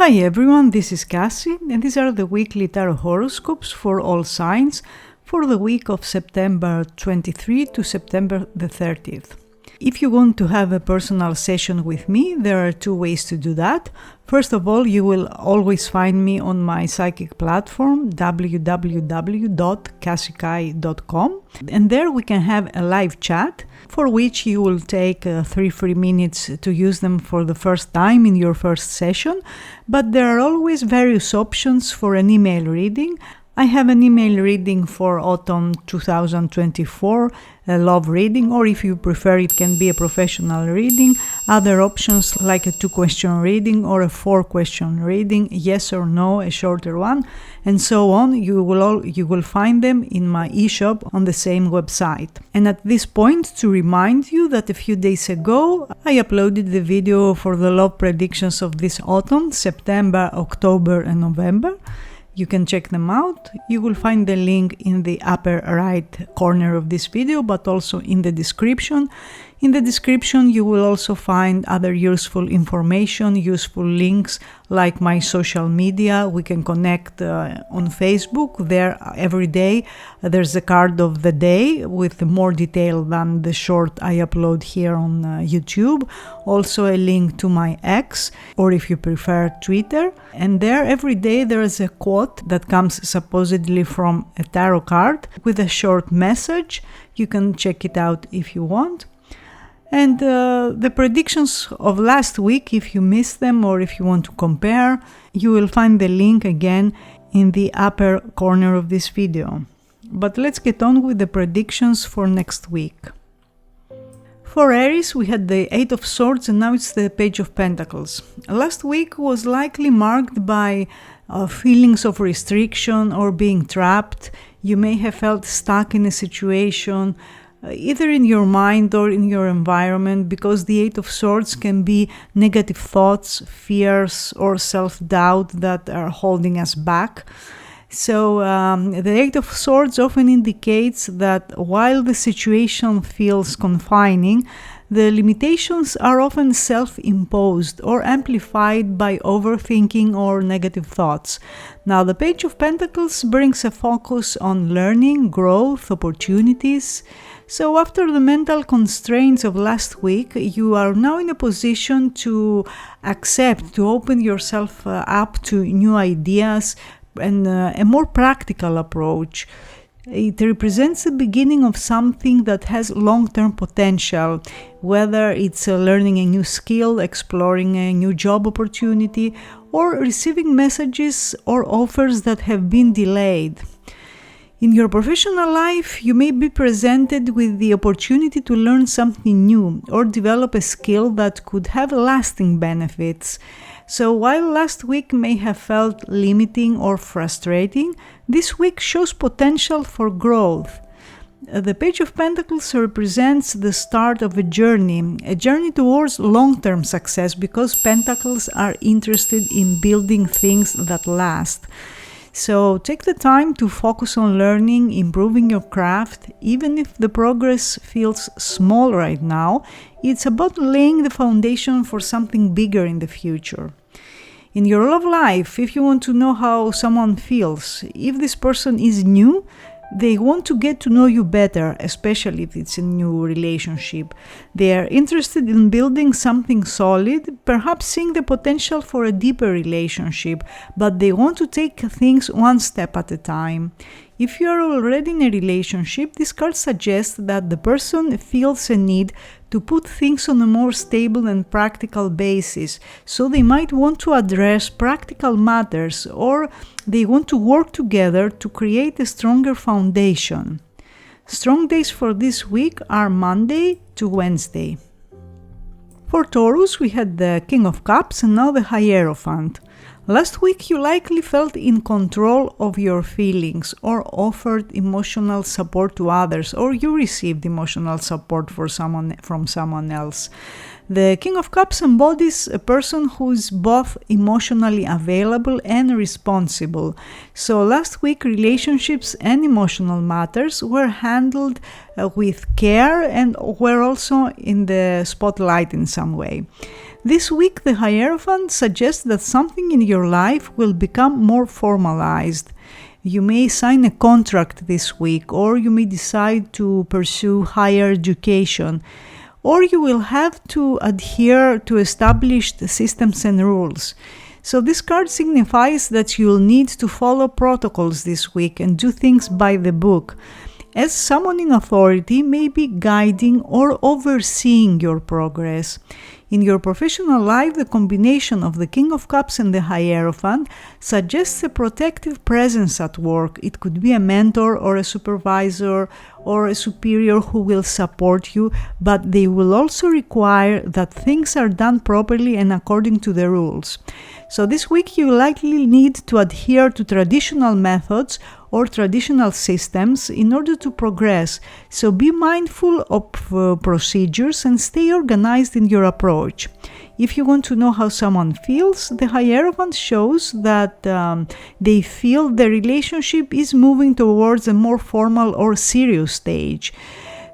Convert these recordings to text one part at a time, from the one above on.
Hi everyone, this is Kassie, and these are the weekly tarot horoscopes for all signs for the week of September 23 to September the 30th. If you want to have a personal session with me, there are two ways to do that. First of all, you will always find me on my psychic platform www.kassikai.com, and there we can have a live chat for which you will take 3 free minutes to use them for the first time in your first session, but there are always various options for an email reading. I have an email reading for autumn 2024, a love reading, or if you prefer, it can be a professional reading. Other options like a 2-question reading or a 4-question reading, yes or no, a shorter one, and so on. You will find them in my e-shop on the same website. And at this point, to remind you that a few days ago, I uploaded the video for the love predictions of this autumn, September, October, and November. You can check them out. You will find the link in the upper right corner of this video, but also in the description. In the description, you will also find other useful information, useful links like my social media. We can connect on Facebook. There every day there's a card of the day with more detail than the short I upload here on YouTube. Also a link to my X, or if you prefer, Twitter. And there every day there is a quote that comes supposedly from a tarot card with a short message. You can check it out if you want. And the predictions of last week, if you missed them or if you want to compare, you will find the link again in the upper corner of this video. But let's get on with the predictions for next week. For Aries, we had the 8 of Swords and now it's the Page of Pentacles. Last week was likely marked by feelings of restriction or being trapped. You may have felt stuck in a situation, either in your mind or in your environment, because the 8 of Swords can be negative thoughts, fears, or self-doubt that are holding us back. So the 8 of Swords often indicates that while the situation feels confining, the limitations are often self-imposed or amplified by overthinking or negative thoughts. Now, the Page of Pentacles brings a focus on learning, growth, opportunities. So after the mental constraints of last week, you are now in a position to accept, to open yourself up to new ideas and a more practical approach. It represents the beginning of something that has long-term potential, whether it's learning a new skill, exploring a new job opportunity, or receiving messages or offers that have been delayed. In your professional life, you may be presented with the opportunity to learn something new or develop a skill that could have lasting benefits. So while last week may have felt limiting or frustrating, this week shows potential for growth. The Page of Pentacles represents the start of a journey towards long-term success, because Pentacles are interested in building things that last. So take the time to focus on learning, improving your craft. Even if the progress feels small right now, it's about laying the foundation for something bigger in the future. In your love life, if you want to know how someone feels, if this person is new, they want to get to know you better, especially if it's a new relationship. They are interested in building something solid, perhaps seeing the potential for a deeper relationship, but they want to take things one step at a time. If you are already in a relationship, this card suggests that the person feels a need to put things on a more stable and practical basis, so they might want to address practical matters, or they want to work together to create a stronger foundation. Strong days for this week are Monday to Wednesday. For Taurus, we had the King of Cups and now the Hierophant. Last week, you likely felt in control of your feelings or offered emotional support to others, or you received emotional support from someone else. The King of Cups embodies a person who is both emotionally available and responsible. So last week, relationships and emotional matters were handled with care and were also in the spotlight in some way. This week, the Hierophant suggests that something in your life will become more formalized. You may sign a contract this week, or you may decide to pursue higher education, or you will have to adhere to established systems and rules. So this card signifies that you'll need to follow protocols this week and do things by the book, as someone in authority may be guiding or overseeing your progress. In your professional life, the combination of the King of Cups and the Hierophant suggests a protective presence at work. It could be a mentor or a supervisor or a superior who will support you, but they will also require that things are done properly and according to the rules. So this week you likely need to adhere to traditional methods or traditional systems in order to progress. So be mindful of procedures and stay organized in your approach. If you want to know how someone feels, the Hierophant shows that they feel the relationship is moving towards a more formal or serious stage.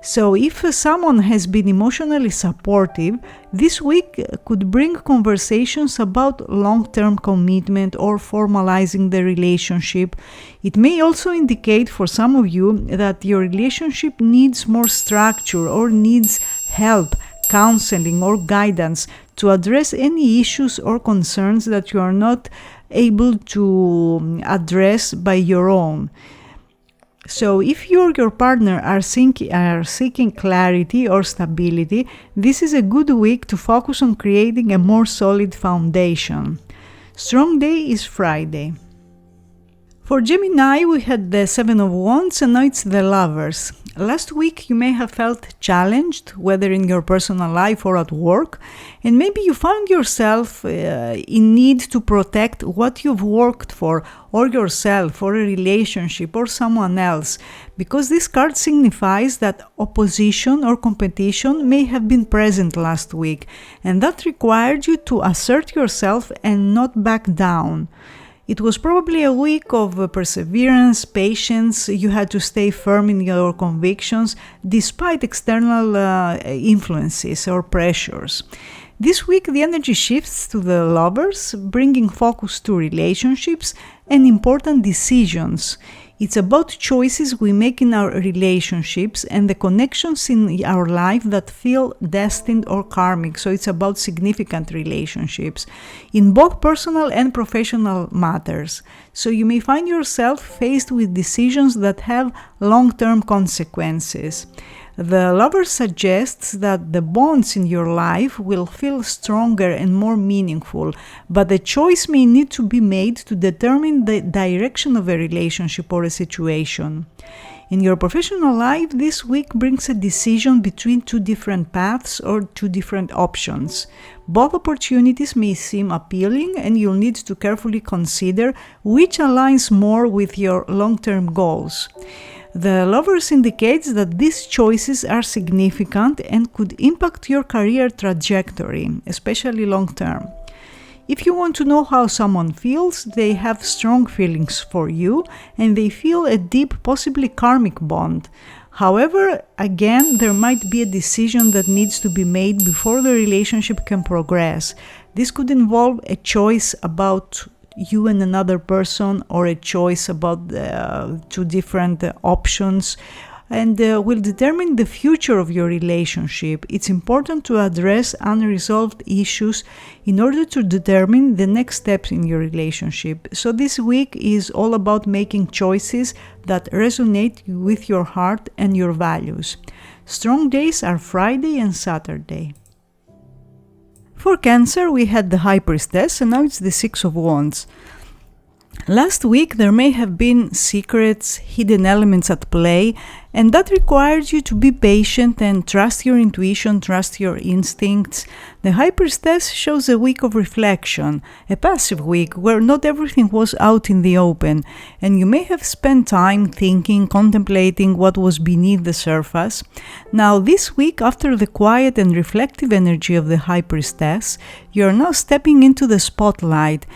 So if someone has been emotionally supportive, this week could bring conversations about long-term commitment or formalizing the relationship. It may also indicate for some of you that your relationship needs more structure or needs help, counseling or guidance to address any issues or concerns that you are not able to address by your own. So if you or your partner are seeking clarity or stability, this is a good week to focus on creating a more solid foundation. Strong day is Friday. For Gemini, we had the Seven of Wands and now it's the Lovers. Last week you may have felt challenged, whether in your personal life or at work, and maybe you found yourself in need to protect what you've worked for, or yourself, or a relationship, or someone else, because this card signifies that opposition or competition may have been present last week, and that required you to assert yourself and not back down. It was probably a week of perseverance, patience. You had to stay firm in your convictions despite external influences or pressures. This week the energy shifts to the Lovers, bringing focus to relationships and important decisions. It's about choices we make in our relationships and the connections in our life that feel destined or karmic. So it's about significant relationships in both personal and professional matters. So you may find yourself faced with decisions that have long-term consequences. The Lover suggests that the bonds in your life will feel stronger and more meaningful, but the choice may need to be made to determine the direction of a relationship or a situation. In your professional life, this week brings a decision between two different paths or two different options. Both opportunities may seem appealing, and you'll need to carefully consider which aligns more with your long-term goals. The Lovers indicates that these choices are significant and could impact your career trajectory, especially long-term. If you want to know how someone feels, they have strong feelings for you and they feel a deep, possibly karmic bond. However, again, there might be a decision that needs to be made before the relationship can progress. This could involve a choice about you and another person, or a choice about two different options, and will determine the future of your relationship. It's important to address unresolved issues in order to determine the next steps in your relationship. So this week is all about making choices that resonate with your heart and your values. Strong days are Friday and Saturday. For Cancer, we had the High Priestess and now it's the Six of Wands. Last week there may have been secrets, hidden elements at play, and that requires you to be patient and trust your intuition, trust your instincts. The High Priestess shows a week of reflection, a passive week where not everything was out in the open, and you may have spent time thinking, contemplating what was beneath the surface. Now this week, after the quiet and reflective energy of the High Priestess, you are now stepping into the spotlight.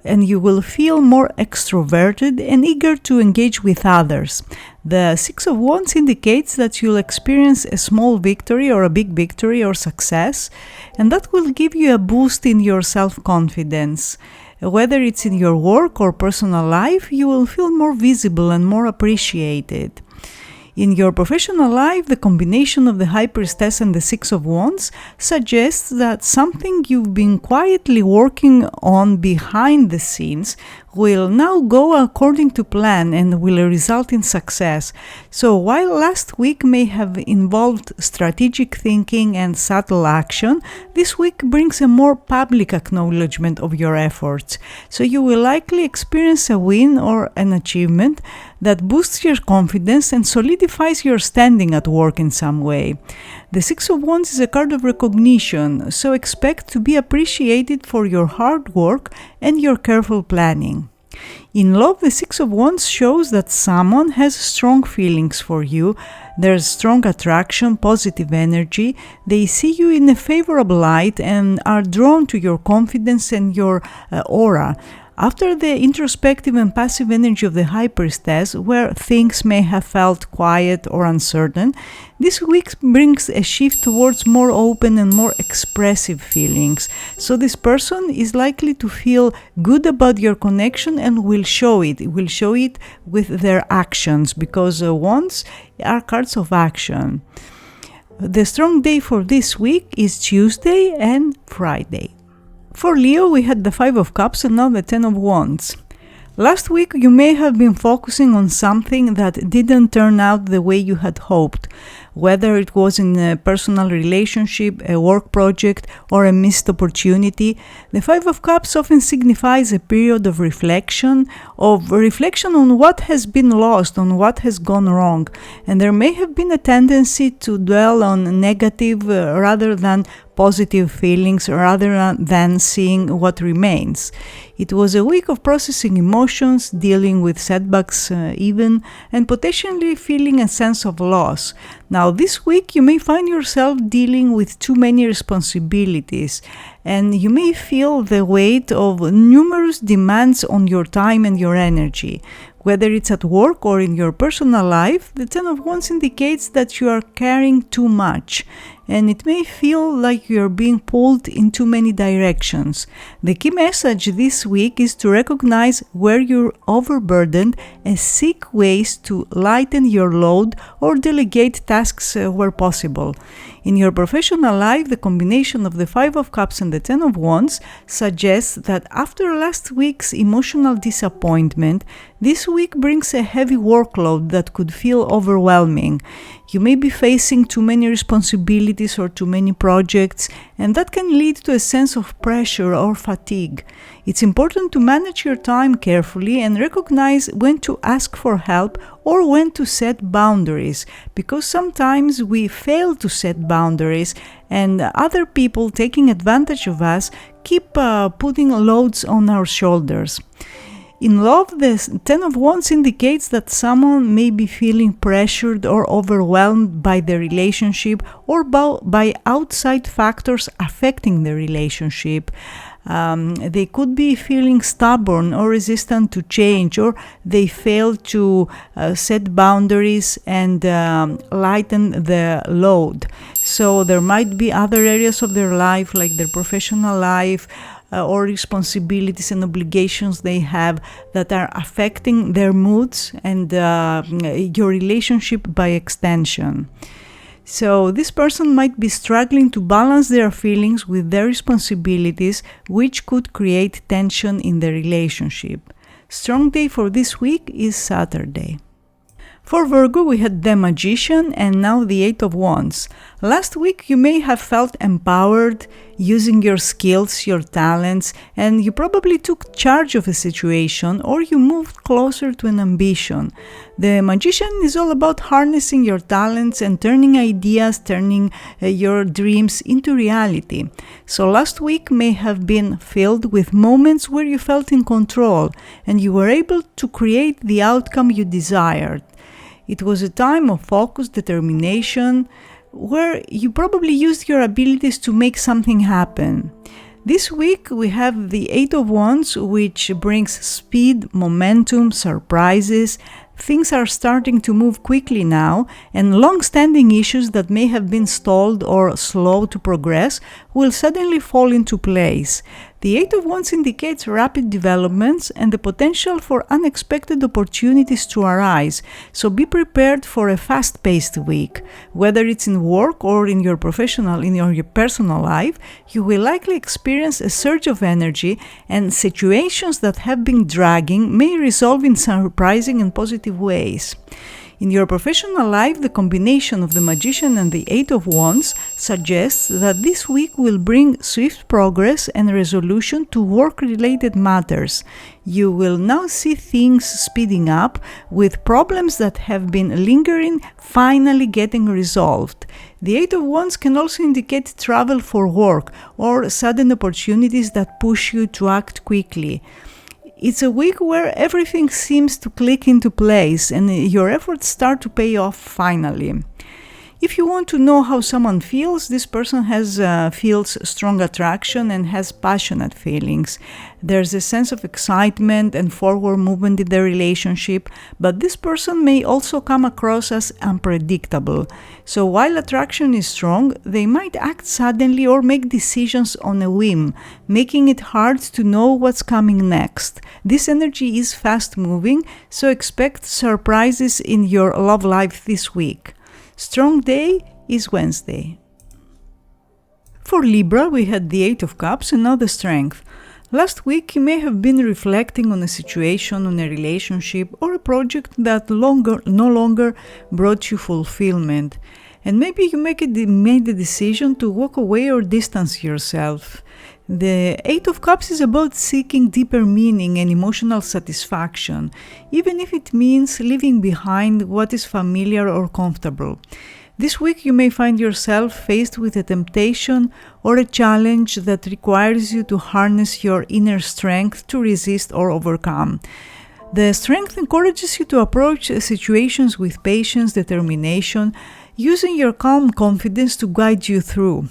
and you will feel more extroverted and eager to engage with others. The Six of Wands indicates that you'll experience a small victory or a big victory or success, and that will give you a boost in your self-confidence. Whether it's in your work or personal life, you will feel more visible and more appreciated. In your professional life, the combination of the High Priestess and the Six of Wands suggests that something you've been quietly working on behind the scenes will now go according to plan and will result in success. So while last week may have involved strategic thinking and subtle action, this week brings a more public acknowledgement of your efforts. So you will likely experience a win or an achievement that boosts your confidence and solidifies your standing at work in some way. The Six of Wands is a card of recognition, so expect to be appreciated for your hard work and your careful planning. In love, the Six of Wands shows that someone has strong feelings for you. There's strong attraction, positive energy. They see you in a favorable light and are drawn to your confidence and your aura. After the introspective and passive energy of the High Priestess, where things may have felt quiet or uncertain, this week brings a shift towards more open and more expressive feelings. So this person is likely to feel good about your connection and will show it. It will show it with their actions, because wands are cards of action. The strong day for this week is Tuesday and Friday. For Leo, we had the Five of Cups and now the Ten of Wands. Last week, you may have been focusing on something that didn't turn out the way you had hoped, whether it was in a personal relationship, a work project, or a missed opportunity. The Five of Cups often signifies a period of reflection on what has been lost, on what has gone wrong, and there may have been a tendency to dwell on negative rather than positive feelings rather than seeing what remains. It was a week of processing emotions, dealing with setbacks even, and potentially feeling a sense of loss. Now, this week you may find yourself dealing with too many responsibilities, and you may feel the weight of numerous demands on your time and your energy. Whether it's at work or in your personal life, the Ten of Wands indicates that you are carrying too much, and it may feel like you are being pulled in too many directions. The key message this week is to recognize where you're overburdened and seek ways to lighten your load or delegate tasks where possible. In your professional life, the combination of the Five of Cups and the Ten of Wands suggests that after last week's emotional disappointment, this week brings a heavy workload that could feel overwhelming. You may be facing too many responsibilities or too many projects, and that can lead to a sense of pressure or fatigue. It's important to manage your time carefully and recognize when to ask for help or when to set boundaries, because sometimes we fail to set boundaries and other people taking advantage of us keep putting loads on our shoulders. In love, the Ten of Wands indicates that someone may be feeling pressured or overwhelmed by the relationship or by outside factors affecting the relationship. They could be feeling stubborn or resistant to change, or they fail to set boundaries and lighten the load. So there might be other areas of their life, like their professional life, or responsibilities and obligations they have that are affecting their moods and your relationship by extension. So this person might be struggling to balance their feelings with their responsibilities, which could create tension in the relationship. Strong day for this week is Saturday. For Virgo, we had the Magician and now the Eight of Wands. Last week, you may have felt empowered, using your skills, your talents, and you probably took charge of a situation or you moved closer to an ambition. The Magician is all about harnessing your talents and turning ideas, turning your dreams into reality. So last week may have been filled with moments where you felt in control and you were able to create the outcome you desired. It was a time of focus, determination, where you probably used your abilities to make something happen. This week we have the Eight of Wands, which brings speed, momentum, surprises. Things are starting to move quickly now, and long-standing issues that may have been stalled or slow to progress will suddenly fall into place. The Eight of Wands indicates rapid developments and the potential for unexpected opportunities to arise, so be prepared for a fast-paced week. Whether it's in work or in your personal life, you will likely experience a surge of energy, and situations that have been dragging may resolve in surprising and positive ways. In your professional life, the combination of the Magician and the Eight of Wands suggests that this week will bring swift progress and resolution to work-related matters. You will now see things speeding up, with problems that have been lingering finally getting resolved. The Eight of Wands can also indicate travel for work or sudden opportunities that push you to act quickly. It's a week where everything seems to click into place and your efforts start to pay off finally. If you want to know how someone feels, this person feels strong attraction and has passionate feelings. There's a sense of excitement and forward movement in the relationship, but this person may also come across as unpredictable. So while attraction is strong, they might act suddenly or make decisions on a whim, making it hard to know what's coming next. This energy is fast moving, so expect surprises in your love life this week. Strong day is Wednesday. For Libra, we had the Eight of Cups and now the Strength. Last week you may have been reflecting on a situation, on a relationship, or a project that no longer brought you fulfillment. And maybe you made the decision to walk away or distance yourself. The Eight of Cups is about seeking deeper meaning and emotional satisfaction, even if it means leaving behind what is familiar or comfortable. This week you may find yourself faced with a temptation or a challenge that requires you to harness your inner strength to resist or overcome. The strength encourages you to approach situations with patience, determination, using your calm confidence to guide you through.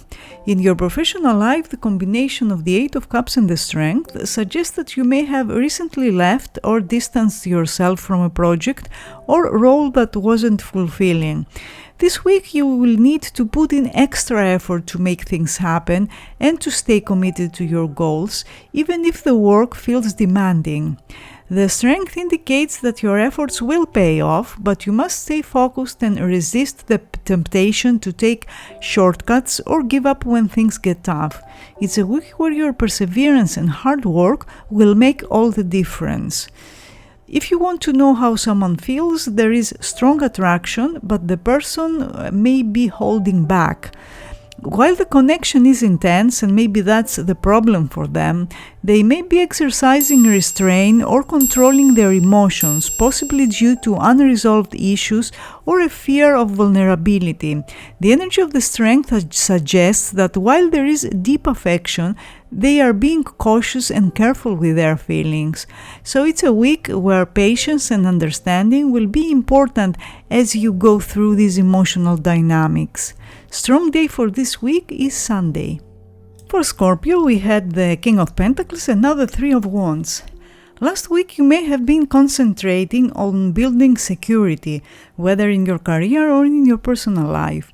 In your professional life, the combination of the Eight of Cups and the Strength suggests that you may have recently left or distanced yourself from a project or role that wasn't fulfilling. This week you will need to put in extra effort to make things happen and to stay committed to your goals, even if the work feels demanding. The Strength indicates that your efforts will pay off, but you must stay focused and resist the temptation to take shortcuts or give up when things get tough. It's a week where your perseverance and hard work will make all the difference. If you want to know how someone feels, there is strong attraction, but the person may be holding back. While the connection is intense, and maybe that's the problem for them, they may be exercising restraint or controlling their emotions, possibly due to unresolved issues or a fear of vulnerability. The energy of the Strength suggests that while there is deep affection, they are being cautious and careful with their feelings. So it's a week where patience and understanding will be important as you go through these emotional dynamics. Strong day for this week is Sunday. For Scorpio, we had the King of Pentacles and now the Three of Wands. Last week you may have been concentrating on building security, whether in your career or in your personal life.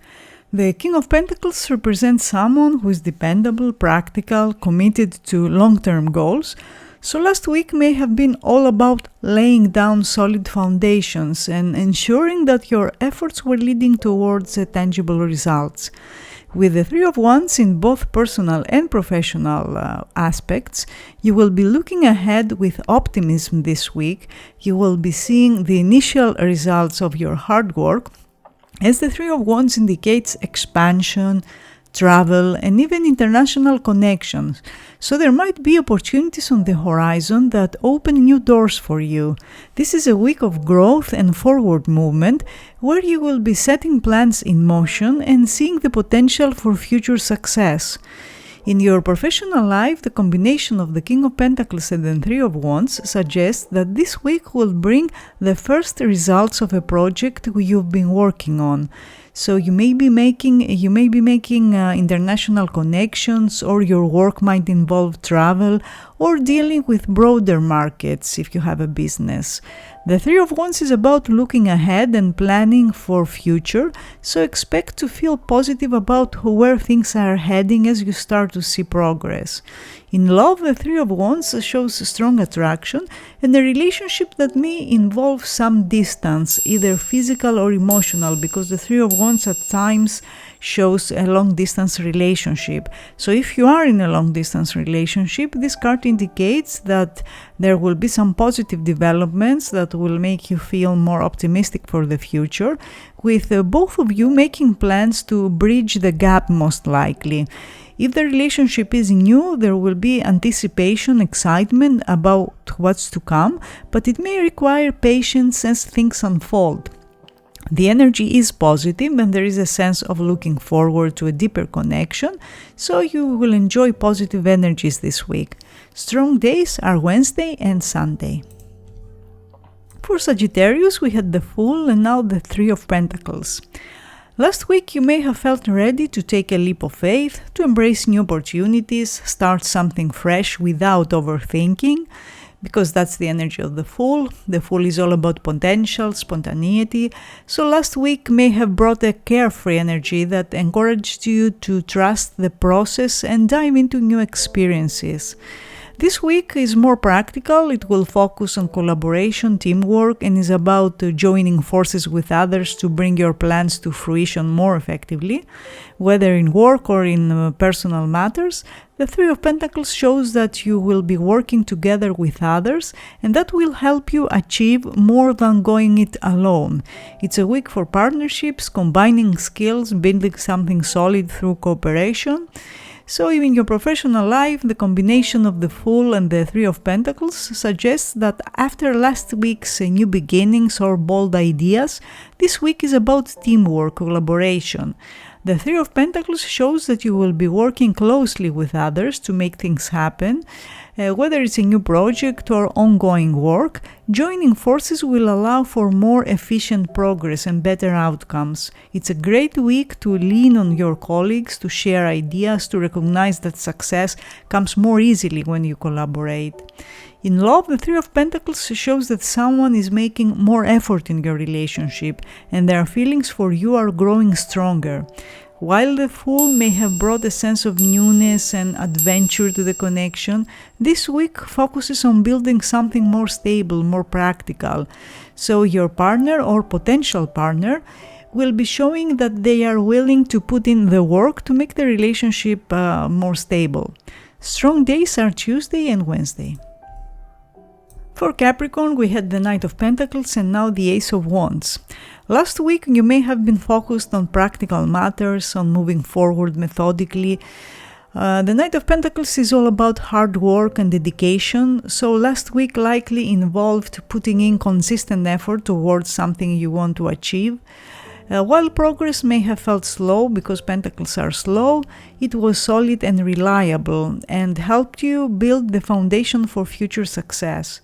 The King of Pentacles represents someone who is dependable, practical, committed to long-term goals. So last week may have been all about laying down solid foundations and ensuring that your efforts were leading towards tangible results. With the Three of Wands in both personal and professional aspects, you will be looking ahead with optimism this week. You will be seeing the initial results of your hard work, as the Three of Wands indicates expansion, travel, and even international connections. So there might be opportunities on the horizon that open new doors for you. This is a week of growth and forward movement where you will be setting plans in motion and seeing the potential for future success. In your professional life, the combination of the King of Pentacles and the Three of Wands suggests that this week will bring the first results of a project you've been working on. So you may be making international connections, or your work might involve travel or dealing with broader markets if you have a business. The Three of Wands is about looking ahead and planning for future, so expect to feel positive about where things are heading as you start to see progress. In love, the Three of Wands shows strong attraction and a relationship that may involve some distance, either physical or emotional, because the Three of Wands at times shows a long-distance relationship. So if you are in a long-distance relationship, this card indicates that there will be some positive developments that will make you feel more optimistic for the future, with both of you making plans to bridge the gap most likely. If the relationship is new, there will be anticipation, excitement about what's to come, but it may require patience as things unfold. The energy is positive and there is a sense of looking forward to a deeper connection, so you will enjoy positive energies this week. Strong days are Wednesday and Sunday. For Sagittarius, we had the Fool and now the Three of Pentacles. Last week, you may have felt ready to take a leap of faith, to embrace new opportunities, start something fresh without overthinking, because that's the energy of the Fool. The Fool is all about potential, spontaneity. So last week may have brought a carefree energy that encouraged you to trust the process and dive into new experiences. This week is more practical. It will focus on collaboration, teamwork, and is about joining forces with others to bring your plans to fruition more effectively. Whether in work or in personal matters, the Three of Pentacles shows that you will be working together with others, and that will help you achieve more than going it alone. It's a week for partnerships, combining skills, building something solid through cooperation. So in your professional life, the combination of the Fool and the Three of Pentacles suggests that after last week's new beginnings or bold ideas, this week is about teamwork, collaboration. The Three of Pentacles shows that you will be working closely with others to make things happen. Whether it's a new project or ongoing work, joining forces will allow for more efficient progress and better outcomes. It's a great week to lean on your colleagues, to share ideas, to recognize that success comes more easily when you collaborate. In love, the Three of Pentacles shows that someone is making more effort in your relationship and their feelings for you are growing stronger. While the Fool may have brought a sense of newness and adventure to the connection, this week focuses on building something more stable, more practical. So your partner or potential partner will be showing that they are willing to put in the work to make the relationship more stable. Strong days are Tuesday and Wednesday. For Capricorn, we had the Knight of Pentacles and now the Ace of Wands. Last week, you may have been focused on practical matters, on moving forward methodically. The Knight of Pentacles is all about hard work and dedication, so last week likely involved putting in consistent effort towards something you want to achieve. While progress may have felt slow because Pentacles are slow, it was solid and reliable and helped you build the foundation for future success.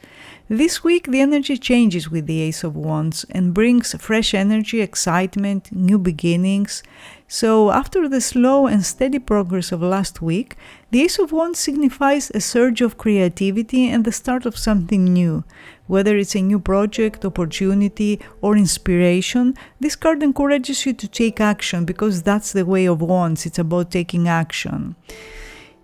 This week the energy changes with the Ace of Wands and brings fresh energy, excitement, new beginnings. So after the slow and steady progress of last week, the Ace of Wands signifies a surge of creativity and the start of something new. Whether it's a new project, opportunity, or inspiration, this card encourages you to take action because that's the way of Wands, it's about taking action.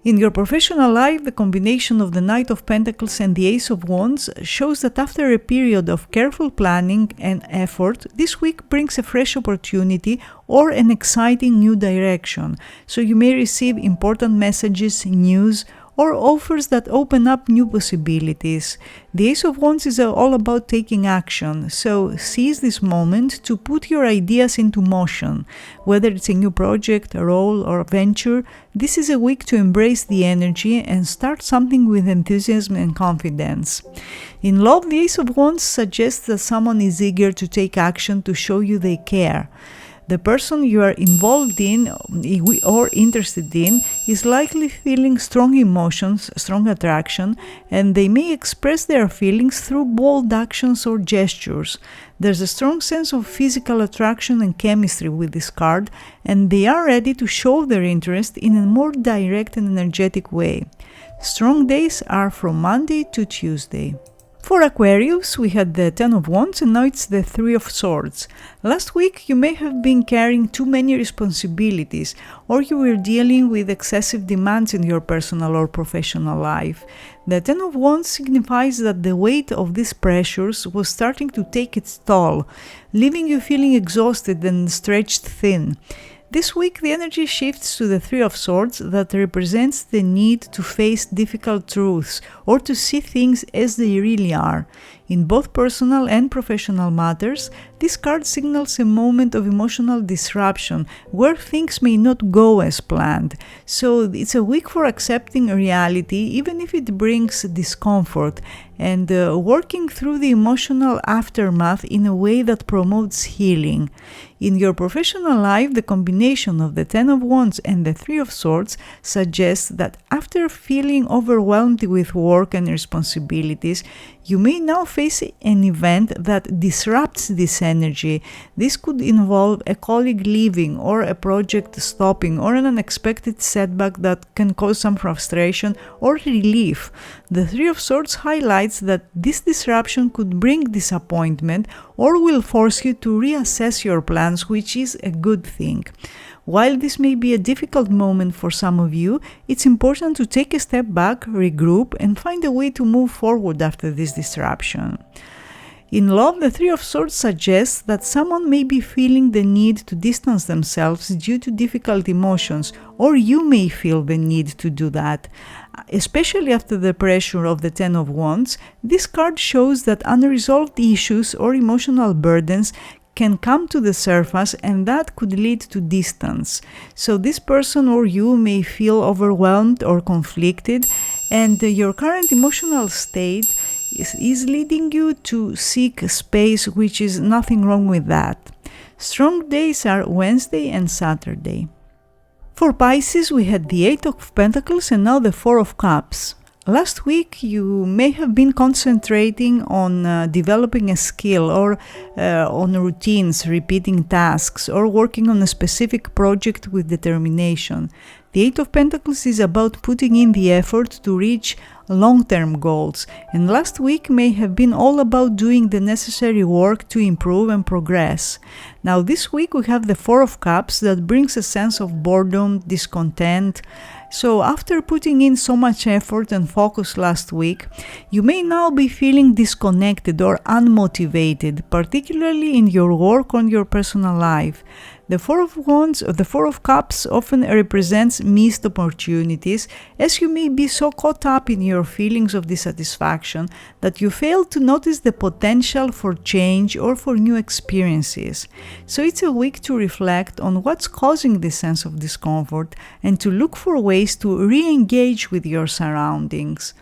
In your professional life, the combination of the Knight of Pentacles and the Ace of Wands shows that after a period of careful planning and effort, this week brings a fresh opportunity or an exciting new direction. So you may receive important messages, news, or offers that open up new possibilities. The Ace of Wands is all about taking action, so seize this moment to put your ideas into motion. Whether it's a new project, a role, or a venture, this is a week to embrace the energy and start something with enthusiasm and confidence. In love, the Ace of Wands suggests that someone is eager to take action to show you they care. The person you are involved in or interested in is likely feeling strong emotions, strong attraction, and they may express their feelings through bold actions or gestures. There's a strong sense of physical attraction and chemistry with this card, and they are ready to show their interest in a more direct and energetic way. Strong days are from Monday to Tuesday. For Aquarius, we had the Ten of Wands and now it's the Three of Swords. Last week you may have been carrying too many responsibilities, or you were dealing with excessive demands in your personal or professional life. The Ten of Wands signifies that the weight of these pressures was starting to take its toll, leaving you feeling exhausted and stretched thin. This week the energy shifts to the Three of Swords that represents the need to face difficult truths or to see things as they really are. In both personal and professional matters, this card signals a moment of emotional disruption where things may not go as planned. So it's a week for accepting reality even if it brings discomfort and working through the emotional aftermath in a way that promotes healing. In your professional life, the combination of the Ten of Wands and the Three of Swords suggests that after feeling overwhelmed with work and responsibilities, you may now face an event that disrupts this energy. This could involve a colleague leaving or a project stopping or an unexpected setback that can cause some frustration or relief. The Three of Swords highlights that this disruption could bring disappointment or will force you to reassess your plans, which is a good thing. While this may be a difficult moment for some of you, it's important to take a step back, regroup, and find a way to move forward after this disruption. In love, the Three of Swords suggests that someone may be feeling the need to distance themselves due to difficult emotions, or you may feel the need to do that. Especially after the pressure of the Ten of Wands, this card shows that unresolved issues or emotional burdens can come to the surface and that could lead to distance. So this person or you may feel overwhelmed or conflicted, and your current emotional state is leading you to seek space, which is nothing wrong with that. Strong days are Wednesday and Saturday. For Pisces, we had the Eight of Pentacles and now the Four of Cups. Last week you may have been concentrating on developing a skill or on routines, repeating tasks, or working on a specific project with determination. The Eight of Pentacles is about putting in the effort to reach long-term goals, and last week may have been all about doing the necessary work to improve and progress. Now this week we have the Four of Cups that brings a sense of boredom, discontent. So after putting in so much effort and focus last week, you may now be feeling disconnected or unmotivated, particularly in your work or your personal life. The Four of Wands, or the Four of Cups, often represents missed opportunities, as you may be so caught up in your feelings of dissatisfaction that you fail to notice the potential for change or for new experiences. So it's a week to reflect on what's causing this sense of discomfort and to look for ways to re-engage with your surroundings.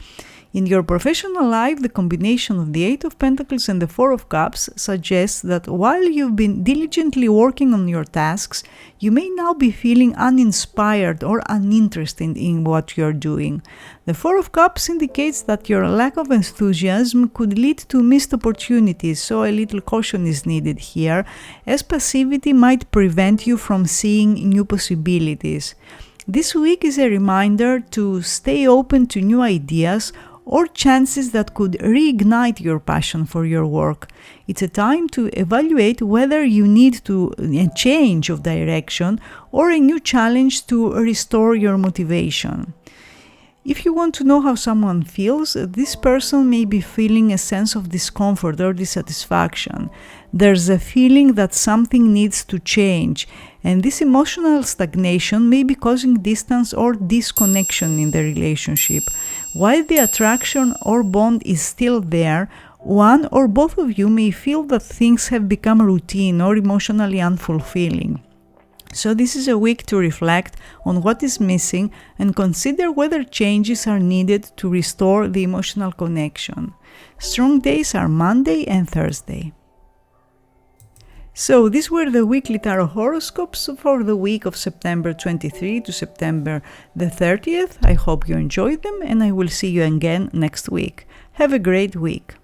In your professional life, the combination of the Eight of Pentacles and the Four of Cups suggests that while you've been diligently working on your tasks, you may now be feeling uninspired or uninterested in what you're doing. The Four of Cups indicates that your lack of enthusiasm could lead to missed opportunities, so a little caution is needed here, as passivity might prevent you from seeing new possibilities. This week is a reminder to stay open to new ideas or chances that could reignite your passion for your work. It's a time to evaluate whether you need a change of direction or a new challenge to restore your motivation. If you want to know how someone feels, this person may be feeling a sense of discomfort or dissatisfaction. There's a feeling that something needs to change, and this emotional stagnation may be causing distance or disconnection in the relationship. While the attraction or bond is still there, one or both of you may feel that things have become routine or emotionally unfulfilling. So this is a week to reflect on what is missing and consider whether changes are needed to restore the emotional connection. Strong days are Monday and Thursday. So these were the weekly tarot horoscopes for the week of September 23 to September the 30th. I hope you enjoyed them, and I will see you again next week. Have a great week.